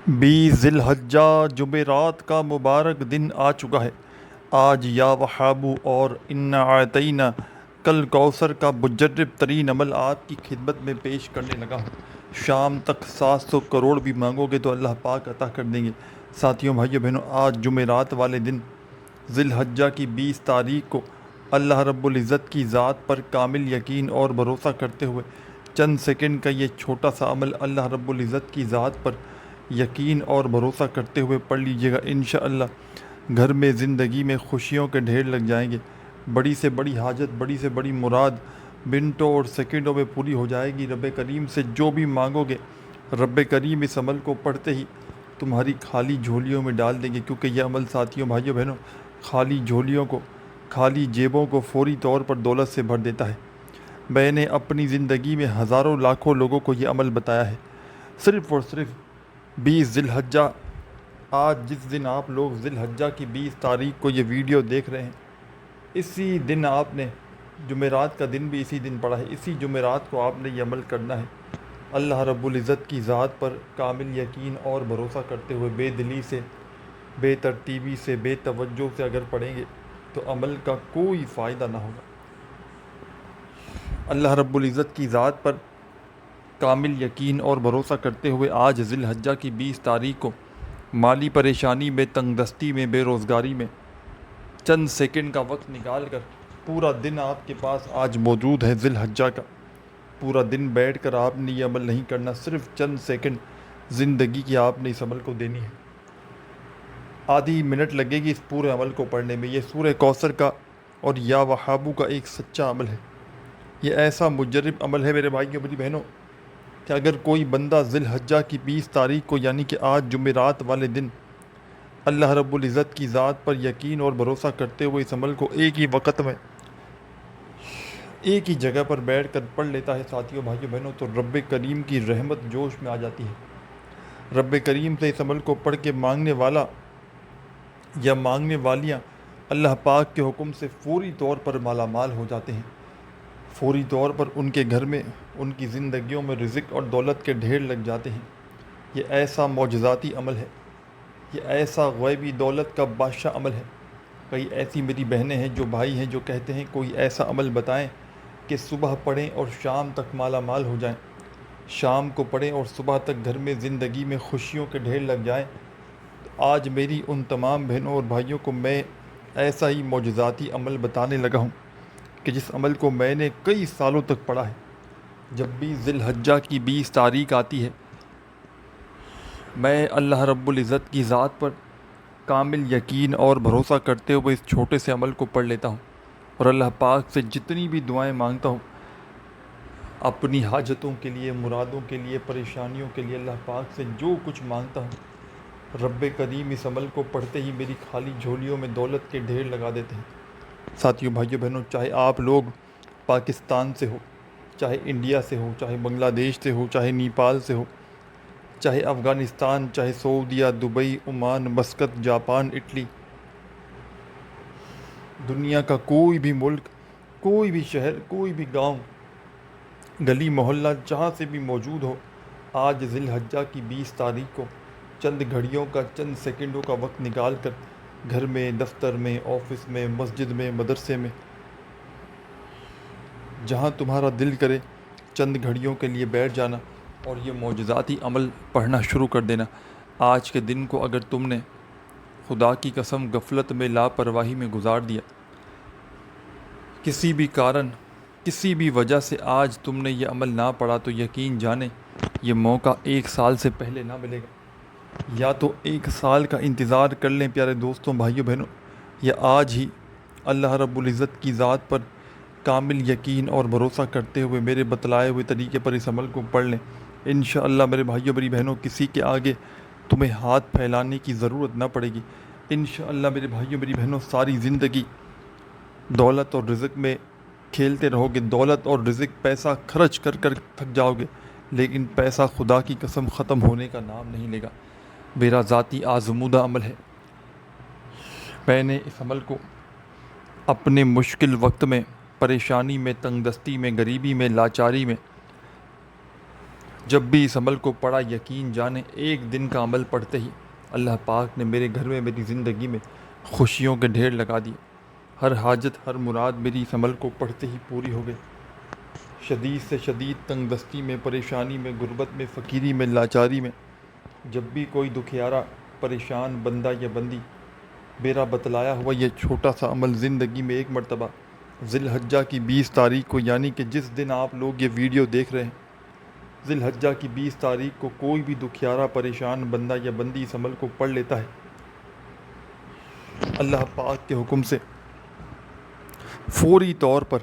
20 ذی الحجہ جمعرات کا مبارک دن آ چکا ہے۔ آج یا وہابو اور انا اعطینا کل کوثر کا مجرب ترین عمل آپ کی خدمت میں پیش کرنے لگا ہوں۔ شام تک 700 کروڑ بھی مانگو گے تو اللہ پاک عطا کر دیں گے۔ ساتھیوں، بھائیو بہنوں، آج جمعرات والے دن ذی الحجہ کی 20 تاریخ کو اللہ رب العزت کی ذات پر کامل یقین اور بھروسہ کرتے ہوئے چند سیکنڈ کا یہ چھوٹا سا عمل اللہ رب العزت کی ذات پر یقین اور بھروسہ کرتے ہوئے پڑھ لیجئے گا۔ انشاءاللہ گھر میں زندگی میں خوشیوں کے ڈھیر لگ جائیں گے۔ بڑی سے بڑی حاجت، بڑی سے بڑی مراد منٹوں اور سیکنڈوں میں پوری ہو جائے گی۔ رب کریم سے جو بھی مانگو گے، رب کریم اس عمل کو پڑھتے ہی تمہاری خالی جھولیوں میں ڈال دیں گے، کیونکہ یہ عمل ساتھیوں، بھائیوں بہنوں، خالی جھولیوں کو، خالی جیبوں کو فوری طور پر دولت سے بھر دیتا ہے۔ میں نے اپنی زندگی میں ہزاروں لاکھوں لوگوں کو یہ عمل بتایا ہے۔ صرف اور صرف 20 ذی الحجہ، آج جس دن آپ لوگ ذی الحجہ کی 20 تاریخ کو یہ ویڈیو دیکھ رہے ہیں، اسی دن آپ نے جمعرات کا دن بھی اسی دن پڑا ہے، اسی جمعرات کو آپ نے یہ عمل کرنا ہے۔ اللہ رب العزت کی ذات پر کامل یقین اور بھروسہ کرتے ہوئے بے دلی سے، بے ترتیبی سے، بے توجہ سے اگر پڑھیں گے تو عمل کا کوئی فائدہ نہ ہوگا۔ اللہ رب العزت کی ذات پر کامل یقین اور بھروسہ کرتے ہوئے آج ذی الحجہ کی 20 تاریخ کو مالی پریشانی میں، تنگ دستی میں، بے روزگاری میں چند سیکنڈ کا وقت نکال کر پورا دن آپ کے پاس آج موجود ہے۔ ذی الحجہ کا پورا دن بیٹھ کر آپ نے یہ عمل نہیں کرنا، صرف چند سیکنڈ زندگی کی آپ نے اس عمل کو دینی ہے۔ آدھی منٹ لگے گی اس پورے عمل کو پڑھنے میں۔ یہ سورہ کوثر کا اور یا وہابو کا ایک سچا عمل ہے۔ یہ ایسا مجرب عمل ہے میرے بھائیوں، میری بہنوں، کہ اگر کوئی بندہ ذی الحجہ کی 20 تاریخ کو، یعنی کہ آج جمعرات والے دن، اللہ رب العزت کی ذات پر یقین اور بھروسہ کرتے ہوئے اس عمل کو ایک ہی وقت میں، ایک ہی جگہ پر بیٹھ کر پڑھ لیتا ہے ساتھیوں، بھائیوں بہنوں، تو رب کریم کی رحمت جوش میں آ جاتی ہے۔ رب کریم سے اس عمل کو پڑھ کے مانگنے والا یا مانگنے والیاں اللہ پاک کے حکم سے فوری طور پر مالا مال ہو جاتے ہیں۔ فوری طور پر ان کے گھر میں، ان کی زندگیوں میں رزق اور دولت کے ڈھیر لگ جاتے ہیں۔ یہ ایسا معجزاتی عمل ہے، یہ ایسا غیبی دولت کا بادشاہ عمل ہے۔ کئی ایسی میری بہنیں ہیں، جو بھائی ہیں، جو کہتے ہیں کوئی ایسا عمل بتائیں کہ صبح پڑھیں اور شام تک مالا مال ہو جائیں، شام کو پڑھیں اور صبح تک گھر میں زندگی میں خوشیوں کے ڈھیر لگ جائیں۔ آج میری ان تمام بہنوں اور بھائیوں کو میں ایسا ہی معجزاتی عمل بتانے لگا ہوں کہ جس عمل کو میں نے کئی سالوں تک پڑھا ہے۔ جب بھی ذی الحجہ کی 20 تاریخ آتی ہے، میں اللہ رب العزت کی ذات پر کامل یقین اور بھروسہ کرتے ہوئے اس چھوٹے سے عمل کو پڑھ لیتا ہوں، اور اللہ پاک سے جتنی بھی دعائیں مانگتا ہوں، اپنی حاجتوں کے لیے، مرادوں کے لیے، پریشانیوں کے لیے، اللہ پاک سے جو کچھ مانگتا ہوں، رب کریم اس عمل کو پڑھتے ہی میری خالی جھولیوں میں دولت کے ڈھیر لگا دیتے ہیں۔ ساتھیوں، بھائیوں بہنوں، چاہے آپ لوگ پاکستان سے ہو، چاہے انڈیا سے ہو، چاہے بنگلہ دیش سے ہو، چاہے نیپال سے ہو، چاہے افغانستان، چاہے سعودیہ، دبئی، عمان، مسقط، جاپان، اٹلی، دنیا کا کوئی بھی ملک، کوئی بھی شہر، کوئی بھی گاؤں، گلی محلہ، جہاں سے بھی موجود ہو، آج ذی الحجہ کی 20 تاریخ کو چند گھڑیوں کا، چند سیکنڈوں کا وقت نکال کر گھر میں، دفتر میں، آفس میں، مسجد میں، مدرسے میں، جہاں تمہارا دل کرے، چند گھڑیوں کے لیے بیٹھ جانا اور یہ معجزاتی عمل پڑھنا شروع کر دینا۔ آج کے دن کو اگر تم نے خدا کی قسم غفلت میں، لاپرواہی میں گزار دیا، کسی بھی کارن، کسی بھی وجہ سے آج تم نے یہ عمل نہ پڑھا، تو یقین جانے یہ موقع 1 سال سے پہلے نہ ملے گا۔ یا تو 1 سال کا انتظار کر لیں پیارے دوستوں، بھائیوں بہنوں، یا آج ہی اللہ رب العزت کی ذات پر کامل یقین اور بھروسہ کرتے ہوئے میرے بتلائے ہوئے طریقے پر اس عمل کو پڑھ لیں۔ انشاءاللہ میرے بھائیوں، میری بہنوں، کسی کے آگے تمہیں ہاتھ پھیلانے کی ضرورت نہ پڑے گی۔ انشاءاللہ میرے بھائیوں، میری بہنوں، ساری زندگی دولت اور رزق میں کھیلتے رہو گے، دولت اور رزق، پیسہ خرچ کر کر تھک جاؤ گے، لیکن پیسہ خدا کی قسم ختم ہونے کا نام نہیں لے گا۔ میرا ذاتی آزمودہ عمل ہے۔ میں نے اس عمل کو اپنے مشکل وقت میں، پریشانی میں، تنگ دستی میں، غریبی میں، لاچاری میں جب بھی اس عمل کو پڑھا یقین جانے ایک دن کا عمل پڑھتے ہی اللہ پاک نے میرے گھر میں میری زندگی میں خوشیوں کے ڈھیر لگا دیے. ہر حاجت ہر مراد میری اس عمل کو پڑھتے ہی پوری ہو گئی. شدید سے شدید تنگ دستی میں، پریشانی میں، غربت میں، فقیری میں، لاچاری میں جب بھی کوئی دکھیارا پریشان بندہ یا بندی میرا بتلایا ہوا یہ چھوٹا سا عمل زندگی میں ایک مرتبہ ذی الحجہ کی 20 تاریخ کو، یعنی کہ جس دن آپ لوگ یہ ویڈیو دیکھ رہے ہیں، ذی الحجہ کی 20 تاریخ کو کوئی بھی دکھیارا پریشان بندہ یا بندی اس عمل کو پڑھ لیتا ہے، اللہ پاک کے حکم سے فوری طور پر،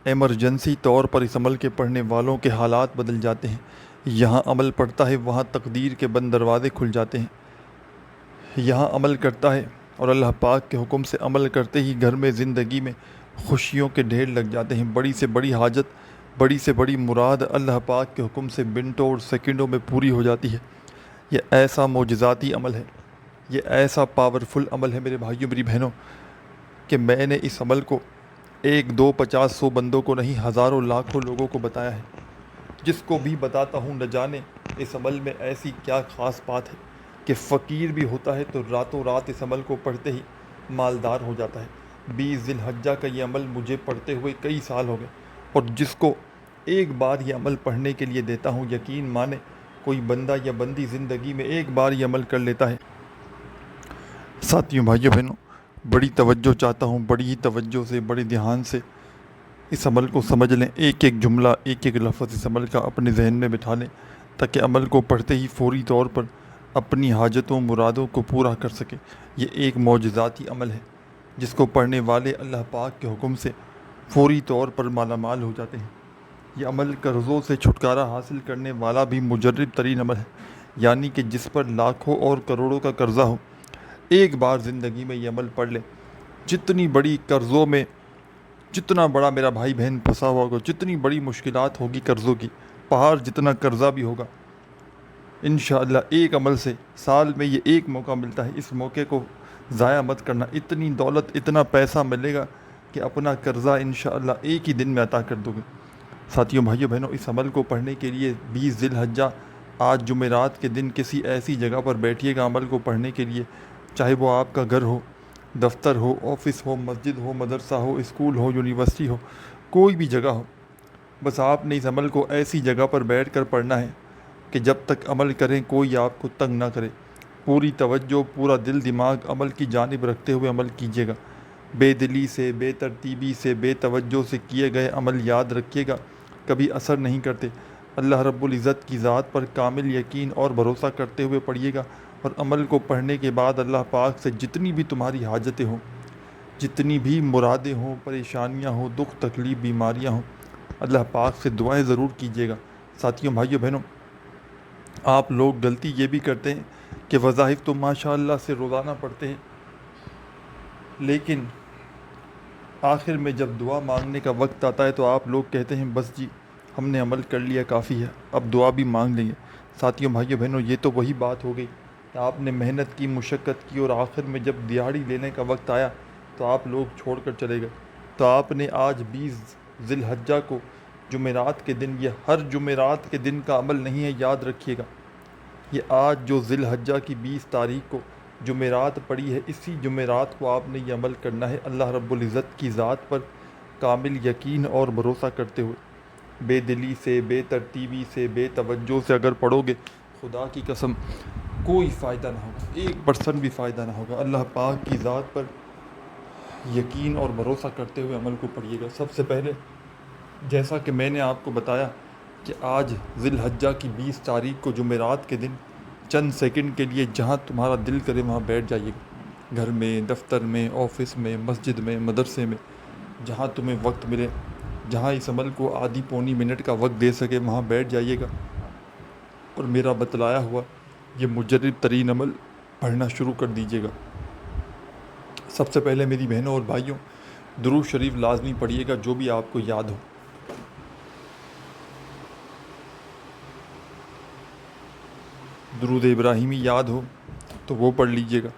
ایمرجنسی طور پر اس عمل کے پڑھنے والوں کے حالات بدل جاتے ہیں. یہاں عمل پڑھتا ہے وہاں تقدیر کے بند دروازے کھل جاتے ہیں. یہاں عمل کرتا ہے اور اللہ پاک کے حکم سے عمل کرتے ہی گھر میں زندگی میں خوشیوں کے ڈھیر لگ جاتے ہیں. بڑی سے بڑی حاجت، بڑی سے بڑی مراد اللہ پاک کے حکم سے منٹوں اور سیکنڈوں میں پوری ہو جاتی ہے. یہ ایسا معجزاتی عمل ہے، یہ ایسا پاورفل عمل ہے میرے بھائیوں میری بہنوں، کہ میں نے اس عمل کو 1 2 50 100 بندوں کو نہیں، ہزاروں لاکھوں لوگوں کو بتایا ہے. جس کو بھی بتاتا ہوں نہ جانے اس عمل میں ایسی کیا خاص بات ہے کہ فقیر بھی ہوتا ہے تو راتوں رات اس عمل کو پڑھتے ہی مالدار ہو جاتا ہے. 20 ذی الحجہ کا یہ عمل مجھے پڑھتے ہوئے کئی سال ہو گئے، اور جس کو ایک بار یہ عمل پڑھنے کے لیے دیتا ہوں یقین مانے کوئی بندہ یا بندی زندگی میں ایک بار یہ عمل کر لیتا ہے. ساتھیوں، بھائیوں، بہنوں، بڑی توجہ چاہتا ہوں، بڑی ہی توجہ سے، بڑے دھیان سے اس عمل کو سمجھ لیں. ایک ایک جملہ، ایک ایک لفظ اس عمل کا اپنے ذہن میں بٹھا لیں تاکہ عمل کو پڑھتے ہی فوری طور پر اپنی حاجتوں مرادوں کو پورا کر سکیں. یہ ایک معجزاتی عمل ہے جس کو پڑھنے والے اللہ پاک کے حکم سے فوری طور پر مالا مال ہو جاتے ہیں. یہ عمل قرضوں سے چھٹکارا حاصل کرنے والا بھی مجرب ترین عمل ہے، یعنی کہ جس پر لاکھوں اور کروڑوں کا قرضہ ہو، ایک بار زندگی میں یہ عمل پڑھ لے. جتنی بڑی قرضوں میں، جتنا بڑا میرا بھائی بہن پھنسا ہوا ہوگا، جتنی بڑی مشکلات ہوگی قرضوں کی، پہاڑ جتنا قرضہ بھی ہوگا، انشاءاللہ ایک عمل سے سال میں یہ ایک موقع ملتا ہے، اس موقع کو ضائع مت کرنا. اتنی دولت، اتنا پیسہ ملے گا کہ اپنا قرضہ انشاءاللہ ایک ہی دن میں عطا کر دو گے. ساتھیوں، بھائیوں، بہنوں، اس عمل کو پڑھنے کے لیے 20 ذی الحجہ آج جمعرات کے دن کسی ایسی جگہ پر بیٹھیے گا عمل کو پڑھنے کے لیے، چاہے وہ آپ کا گھر ہو، دفتر ہو، آفس ہو، مسجد ہو، مدرسہ ہو، اسکول ہو، یونیورسٹی ہو، کوئی بھی جگہ ہو. بس آپ نے اس عمل کو ایسی جگہ پر بیٹھ کر پڑھنا ہے کہ جب تک عمل کریں کوئی آپ کو تنگ نہ کرے. پوری توجہ، پورا دل دماغ عمل کی جانب رکھتے ہوئے عمل کیجیے گا. بے دلی سے، بے ترتیبی سے، بے توجہ سے کیے گئے عمل یاد رکھیے گا کبھی اثر نہیں کرتے. اللہ رب العزت کی ذات پر کامل یقین اور بھروسہ کرتے ہوئے پڑھیے گا، اور عمل کو پڑھنے کے بعد اللہ پاک سے جتنی بھی تمہاری حاجتیں ہوں، جتنی بھی مرادیں ہوں، پریشانیاں ہوں، دکھ تکلیف بیماریاں ہوں، اللہ پاک سے دعائیں ضرور کیجیے گا. ساتھیوں، بھائیوں، بہنوں، آپ لوگ غلطی یہ بھی کرتے ہیں کہ وظائف تو ماشاءاللہ سے روزانہ پڑھتے ہیں، لیکن آخر میں جب دعا مانگنے کا وقت آتا ہے تو آپ لوگ کہتے ہیں بس جی ہم نے عمل کر لیا، کافی ہے، اب دعا بھی مانگ لیں گے. ساتھیوں، بھائیوں، بہنوں، یہ تو وہی بات ہو گئی کہ آپ نے محنت کی، مشقت کی، اور آخر میں جب دیہڑی لینے کا وقت آیا تو آپ لوگ چھوڑ کر چلے گئے. تو آپ نے آج 20 ذی الحجہ کو جمعرات کے دن، یہ ہر جمعرات کے دن کا عمل نہیں ہے، یاد رکھیے گا، یہ آج جو ذی الحجہ کی 20 تاریخ کو جمعرات پڑی ہے، اسی جمعرات کو آپ نے یہ عمل کرنا ہے. اللہ رب العزت کی ذات پر کامل یقین اور بھروسہ کرتے ہوئے، بے دلی سے، بے ترتیبی سے، بے توجہ سے اگر پڑھو گے، خدا کی قسم کوئی فائدہ نہ ہوگا، 1% بھی فائدہ نہ ہوگا. اللہ پاک کی ذات پر یقین اور بھروسہ کرتے ہوئے عمل کو پڑھیے گا. سب سے پہلے جیسا کہ میں نے آپ کو بتایا کہ آج ذی الحجہ کی 20 تاریخ کو جمعرات کے دن چند سیکنڈ کے لیے جہاں تمہارا دل کرے وہاں بیٹھ جائیے گا، گھر میں، دفتر میں، آفس میں، مسجد میں، مدرسے میں، جہاں تمہیں وقت ملے، جہاں اس عمل کو آدھی پونی منٹ کا وقت دے سکے وہاں بیٹھ جائیے گا، اور میرا بتلایا ہوا یہ مجرب ترین عمل پڑھنا شروع کر دیجیے گا. سب سے پہلے میری بہنوں اور بھائیوں، درود شریف لازمی پڑھیے گا جو بھی آپ کو یاد ہو. درود ابراہیمی یاد ہو تو وہ پڑھ لیجیے گا،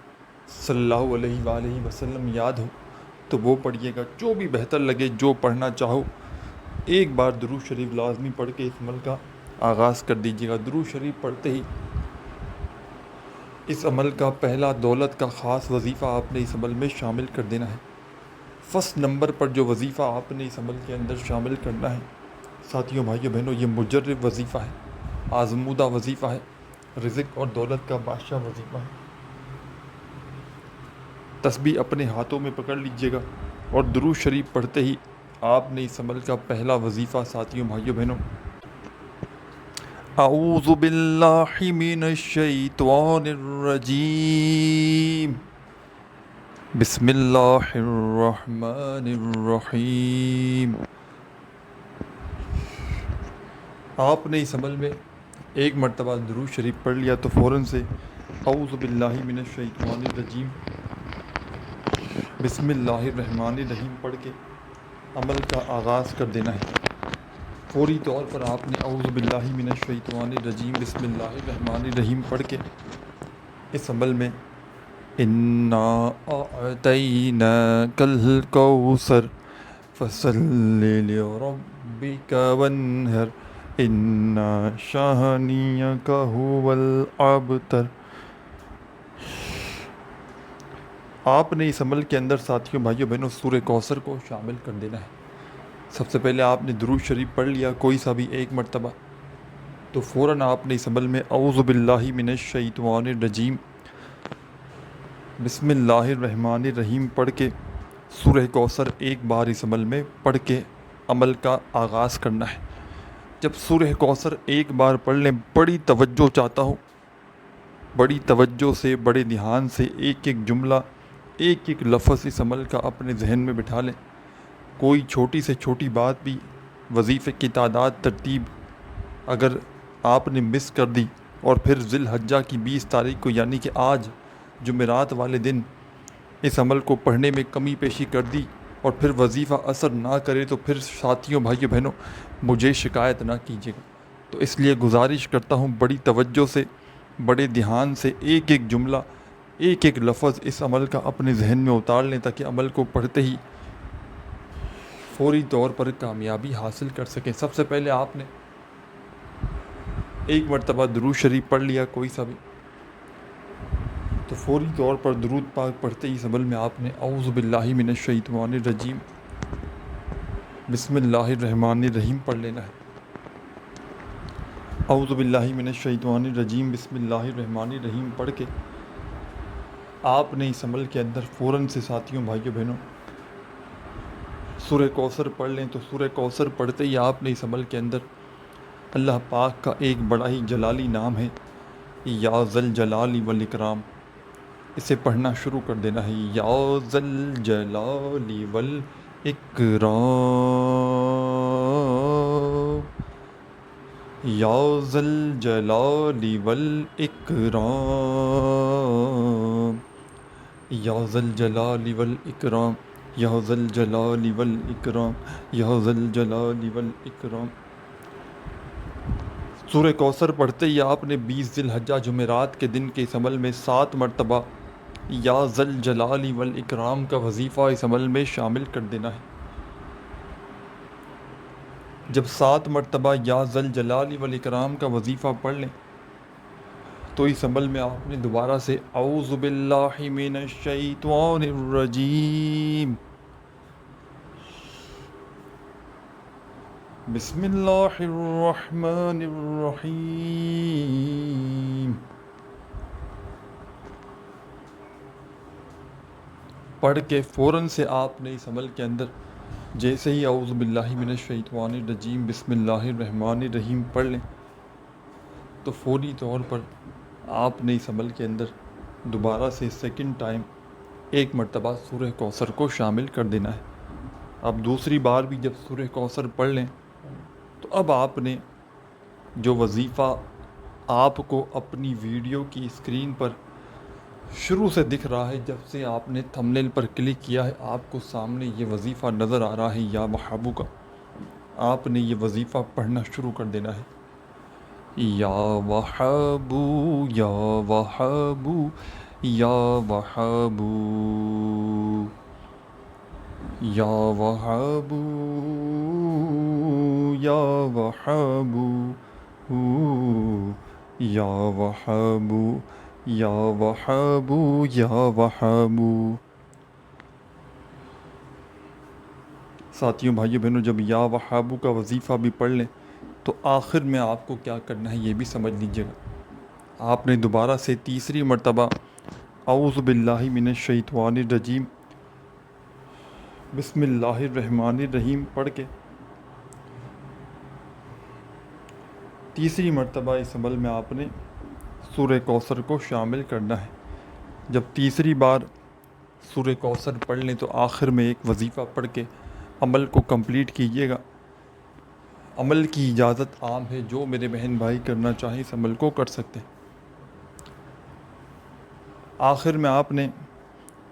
صلی اللہ علیہ وآلہ وسلم یاد ہو تو وہ پڑھیے گا، جو بھی بہتر لگے، جو پڑھنا چاہو. ایک بار درود شریف لازمی پڑھ کے اس عمل کا آغاز کر دیجیے گا۔ درود شریف پڑھتے ہی اس عمل کا پہلا دولت کا خاص وظیفہ آپ نے اس عمل میں شامل کر دینا ہے۔ فرسٹ نمبر پر جو وظیفہ آپ نے اس عمل کے اندر شامل کرنا ہے ساتھیوں بھائیوں بہنوں، یہ مجرب وظیفہ ہے، آزمودہ وظیفہ ہے، رزق اور دولت کا بادشاہ وظیفہ ہے۔ تسبیح اپنے ہاتھوں میں پکڑ لیجئے گا اور درود شریف پڑھتے ہی آپ نے اس عمل کا پہلا وظیفہ ساتھیوں بھائیوں بہنوں، اعوذ باللہ من الشیطان الرجیم، بسم اللہ الرحمن الرحیم۔ آپ نے اس عمل میں ایک مرتبہ درود شریف پڑھ لیا تو فوراً سے اعوذ باللہ من الشیطان الرجیم بسم اللہ الرحمن الرحیم پڑھ کے عمل کا آغاز کر دینا ہے۔ فوری طور پر آپ نے اعوذ باللہ من الشیطان الرجیم بسم اللہ الرحمن الرحیم پڑھ کے اس عمل میں انا اعطیناک الکوثر فصلی لربک وانحر ان شانئک ھو الابتر۔ آپ نے اس عمل کے اندر ساتھیوں بھائیوں بہنوں سورہ کوثر کو شامل کر دینا ہے۔ سب سے پہلے آپ نے درود شریف پڑھ لیا کوئی سا بھی ایک مرتبہ، تو فوراً آپ نے اس عمل میں اعوذ باللہ من الشیطان الرجیم بسم اللہ الرحمن الرحیم پڑھ کے سورہ کوثر ایک بار اس عمل میں پڑھ کے عمل کا آغاز کرنا ہے۔ جب سورہ کوثر ایک بار پڑھ لیں، بڑی توجہ چاہتا ہوں، بڑی توجہ سے بڑے دھیان سے ایک ایک جملہ ایک ایک لفظ اس عمل کا اپنے ذہن میں بٹھا لیں۔ کوئی چھوٹی سے چھوٹی بات بھی، وظیفے کی تعداد ترتیب اگر آپ نے مس کر دی اور پھر ذی الحجہ کی 20 تاریخ کو یعنی کہ آج جمعرات والے دن اس عمل کو پڑھنے میں کمی پیشی کر دی اور پھر وظیفہ اثر نہ کرے تو پھر ساتھیوں بھائیوں بہنوں مجھے شکایت نہ کیجیے گا۔ تو اس لیے گزارش کرتا ہوں بڑی توجہ سے بڑے دھیان سے ایک ایک جملہ ایک ایک لفظ اس عمل کا اپنے ذہن میں اتار لیں تاکہ عمل کو پڑھتے ہی فوری طور پر کامیابی حاصل کر سکیں۔ سب سے پہلے آپ نے ایک مرتبہ درود شریف پڑھ لیا کوئی سا بھی، تو فوری طور پر درود پاک پڑھتے ہی اس عمل میں آپ نے اعوذ باللہ من الشیطان الرجیم بسم اللہ الرحمن الرحیم پڑھ لینا ہے۔ اعوذ باللہ من الشیطان الرجیم بسم اللہ الرحمن الرحیم پڑھ کے آپ نے اس عمل کے اندر فوراً سے ساتھیوں بھائیوں بہنوں سورہ کوثر پڑھ لیں۔ تو سورہ کوثر پڑھتے ہی آپ نے اس عمل کے اندر اللہ پاک کا ایک بڑا ہی جلالی نام ہے یا ذل جلال والاکرام، اسے پڑھنا شروع کر دینا ہے۔ یا ذل جلال والاکرام، یا ذل جلال والاکرام، یا ذل جلال والاکرام، یا ذل جلال والاکرام، یا ذل جلال والاکرام۔ سورہ کوثر پڑھتے ہی آپ نے 20 ذی الحجہ جمعرات کے دن کے اس عمل میں 7 مرتبہ یا ذل جلال والاکرام کا وظیفہ اس عمل میں شامل کر دینا ہے۔ جب 7 مرتبہ یا ذل جلال والاکرام کا وظیفہ پڑھ لیں تو اس عمل میں آپ نے دوبارہ سے اعوذ باللہ من الشیطان الرجیم بسم اللہ الرحمن الرحیم پڑھ کے فوراً سے آپ نے اس عمل کے اندر جیسے ہی اعوذ باللہ من الشیطان الرجیم بسم اللہ الرحمن الرحیم پڑھ لیں تو فوری طور پر آپ نے اس عمل کے اندر دوبارہ سے سیکنڈ ٹائم ایک مرتبہ سورہ کوثر کو شامل کر دینا ہے۔ اب دوسری بار بھی جب سورہ کوثر پڑھ لیں تو اب آپ نے جو وظیفہ آپ کو اپنی ویڈیو کی اسکرین پر شروع سے دکھ رہا ہے، جب سے آپ نے تھمبنیل پر کلک کیا ہے آپ کو سامنے یہ وظیفہ نظر آ رہا ہے یا وہابو کا، آپ نے یہ وظیفہ پڑھنا شروع کر دینا ہے۔ یا وہابو یا وہابو یا وہابو یا وہابو یا وہابو یا وہاب یا وہاب یا وہاب۔ ساتھیوں، بھائیوں بہنوں، جب یا وہاب کا وظیفہ بھی پڑھ لیں تو آخر میں آپ کو کیا کرنا ہے یہ بھی سمجھ لیجیے گا۔ آپ نے دوبارہ سے تیسری مرتبہ اعوذ باللہ من الشیطان الرجیم بسم اللہ الرحمن الرحیم پڑھ کے تیسری مرتبہ اس عمل میں آپ نے سورہ کوثر کو شامل کرنا ہے۔ جب تیسری بار سورہ کوثر پڑھ لیں تو آخر میں ایک وظیفہ پڑھ کے عمل کو کمپلیٹ کیجیے گا۔ عمل کی اجازت عام ہے، جو میرے بہن بھائی کرنا چاہیں اس عمل کو کر سکتے ہیں۔ آخر میں آپ نے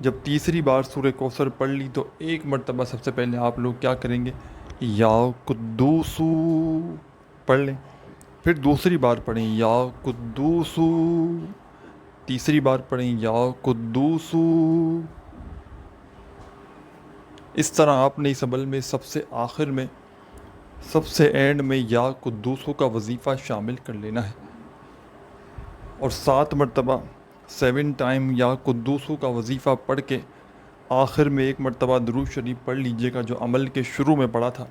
جب تیسری بار سورہ کوثر پڑھ لی تو ایک مرتبہ سب سے پہلے آپ لوگ کیا کریں گے، یا قدوسو پڑھ لیں، پھر دوسری بار پڑھیں یا قدوسو، تیسری بار پڑھیں یا قدوسو۔ اس طرح آپ نے اس عمل میں سب سے آخر میں، سب سے اینڈ میں یا قدوسو کا وظیفہ شامل کر لینا ہے، اور 7 مرتبہ 7 ٹائم یا قدوسو کا وظیفہ پڑھ کے آخر میں ایک مرتبہ درود شریف پڑھ لیجئے گا جو عمل کے شروع میں پڑھا تھا،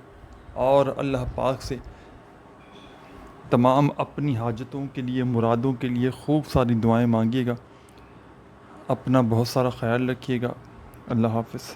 اور اللہ پاک سے تمام اپنی حاجتوں کے لیے، مرادوں کے لیے خوب ساری دعائیں مانگیے گا۔ اپنا بہت سارا خیال رکھیے گا۔ اللہ حافظ۔